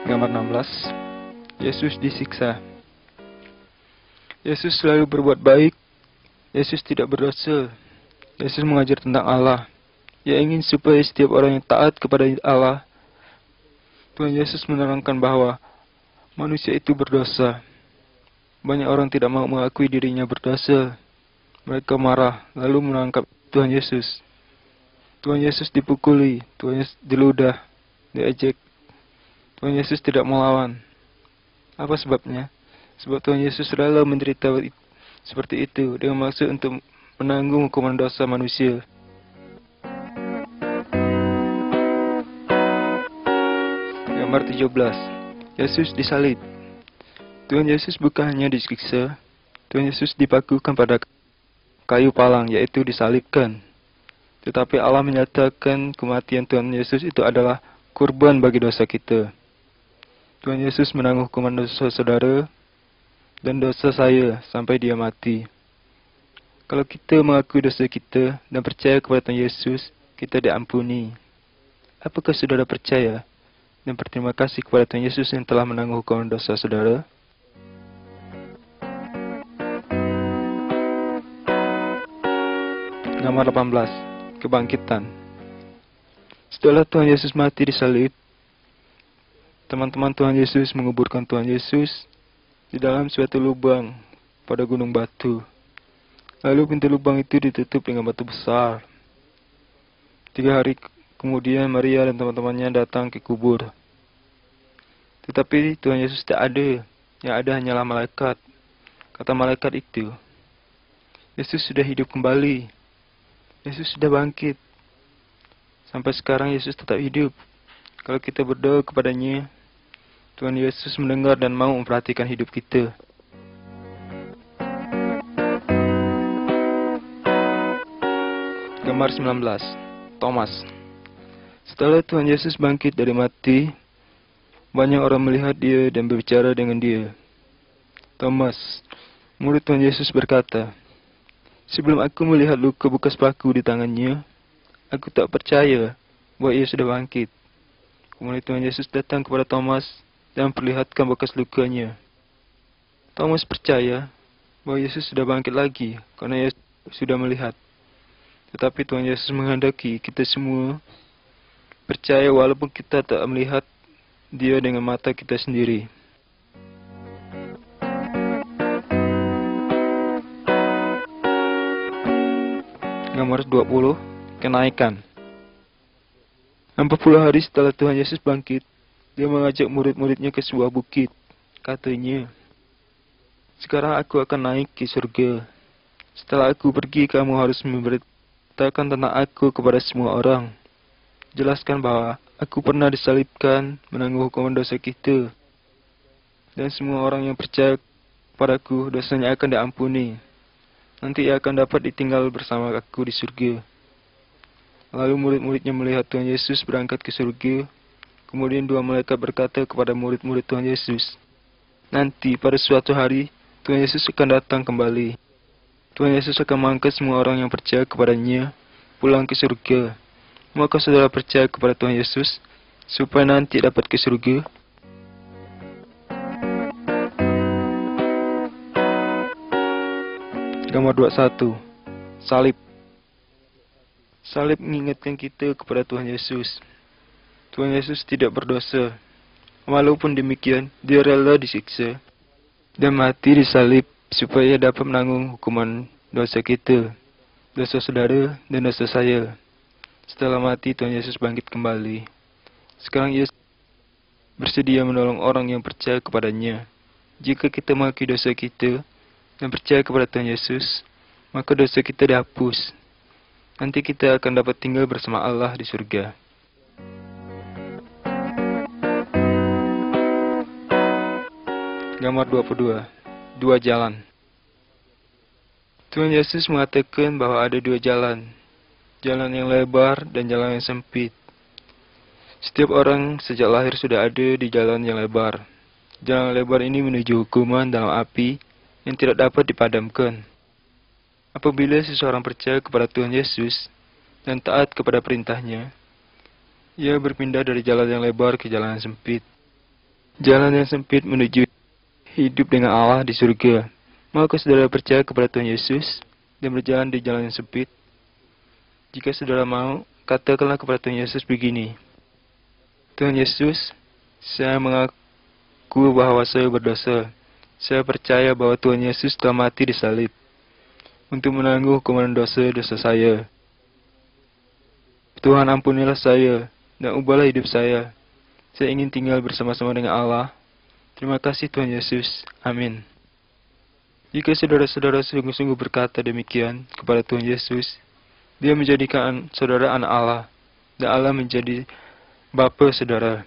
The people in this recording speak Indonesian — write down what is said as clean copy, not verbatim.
Gambar 16. Yesus disiksa. Yesus selalu berbuat baik. Yesus tidak berdosa. Yesus mengajar tentang Allah. Ia ingin supaya setiap orang yang taat kepada Allah. Tuhan Yesus menerangkan bahwa manusia itu berdosa. Banyak orang tidak mau mengakui dirinya berdosa. Mereka marah, lalu menangkap Tuhan Yesus. Tuhan Yesus dipukuli, Tuhan Yesus diludah, diejek. Tuhan Yesus tidak melawan. Apa sebabnya? Sebab Tuhan Yesus rela menderita seperti itu dengan maksud untuk menanggung hukuman dosa manusia. Gambar 17. Yesus disalib. Tuhan Yesus bukan hanya disiksa, Tuhan Yesus dipakukan pada kayu palang, yaitu disalibkan. Tetapi Allah menyatakan kematian Tuhan Yesus itu adalah kurban bagi dosa kita. Tuhan Yesus menanggung hukuman dosa saudara dan dosa saya sampai dia mati. Kalau kita mengakui dosa kita dan percaya kepada Tuhan Yesus, kita diampuni. Apakah saudara percaya dan berterima kasih kepada Tuhan Yesus yang telah menanggung hukuman dosa saudara? Gambar 18. Kebangkitan. Setelah Tuhan Yesus mati disalib, teman-teman Tuhan Yesus menguburkan Tuhan Yesus di dalam suatu lubang pada gunung batu. Lalu pintu lubang itu ditutup dengan batu besar. 3 hari kemudian Maria dan teman-temannya datang ke kubur. Tetapi Tuhan Yesus tak ada. Yang ada hanyalah malaikat. Kata malaikat itu, Yesus sudah hidup kembali. Yesus sudah bangkit. Sampai sekarang Yesus tetap hidup. Kalau kita berdoa kepadanya, Tuhan Yesus mendengar dan mau memperhatikan hidup kita. Gambar 19. Thomas. Setelah Tuhan Yesus bangkit dari mati, banyak orang melihat dia dan berbicara dengan dia. Thomas, murid Tuhan Yesus berkata, "Sebelum aku melihat luka bekas paku di tangannya, aku tak percaya bahwa ia sudah bangkit." Kemudian Tuhan Yesus datang kepada Thomas dan memperlihatkan bekas lukanya. Thomas percaya bahwa Yesus sudah bangkit lagi karena ia sudah melihat. Tetapi Tuhan Yesus menghendaki kita semua percaya walaupun kita tak melihat dia dengan mata kita sendiri. Gambar 20. Kenaikan. 40 hari setelah Tuhan Yesus bangkit, dia mengajak murid-muridnya ke sebuah bukit. Katanya, "Sekarang aku akan naik ke surga. Setelah aku pergi, kamu harus memberitakan tentang aku kepada semua orang. Jelaskan bahwa aku pernah disalibkan menanggung hukuman dosa kita. Dan semua orang yang percaya padaku, dosanya akan diampuni. Nanti ia akan dapat ditinggal bersama aku di surga." Lalu murid-muridnya melihat Tuhan Yesus berangkat ke surga. Kemudian 2 malaikat berkata kepada murid-murid Tuhan Yesus, "Nanti pada suatu hari, Tuhan Yesus akan datang kembali. Tuhan Yesus akan mengangkat semua orang yang percaya kepadanya pulang ke surga. Maka saudara percaya kepada Tuhan Yesus supaya nanti dapat ke surga?" Gambar 21. Salib. Salib mengingatkan kita kepada Tuhan Yesus. Tuhan Yesus tidak berdosa. Walaupun demikian, dia rela disiksa dan mati disalib supaya dapat menanggung hukuman dosa kita, dosa saudara dan dosa saya. Setelah mati, Tuhan Yesus bangkit kembali. Sekarang Yesus bersedia menolong orang yang percaya kepadanya. Jika kita mengakui dosa kita dan percaya kepada Tuhan Yesus, maka dosa kita dihapus. Nanti kita akan dapat tinggal bersama Allah di surga. Gambar 22. 2 jalan. Tuhan Yesus mengatakan bahwa ada 2 jalan. Jalan yang lebar dan jalan yang sempit. Setiap orang sejak lahir sudah ada di jalan yang lebar. Jalan lebar ini menuju hukuman dalam api yang tidak dapat dipadamkan. Apabila seseorang percaya kepada Tuhan Yesus dan taat kepada perintahnya, ia berpindah dari jalan yang lebar ke jalan yang sempit. Jalan yang sempit menuju hidup dengan Allah di surga. Maukah saudara percaya kepada Tuhan Yesus dan berjalan di jalan yang sempit? Jika saudara mau, katakanlah kepada Tuhan Yesus begini. Tuhan Yesus, saya mengaku bahwa saya berdosa. Saya percaya bahwa Tuhan Yesus telah mati di salib untuk menanggung hukuman dosa-dosa saya. Tuhan, ampunilah saya dan ubahlah hidup saya. Saya ingin tinggal bersama-sama dengan Allah. Terima kasih Tuhan Yesus. Amin. Jika saudara-saudara sungguh-sungguh berkata demikian kepada Tuhan Yesus, Dia menjadikan saudara anak Allah, dan Allah menjadi Bapa saudara.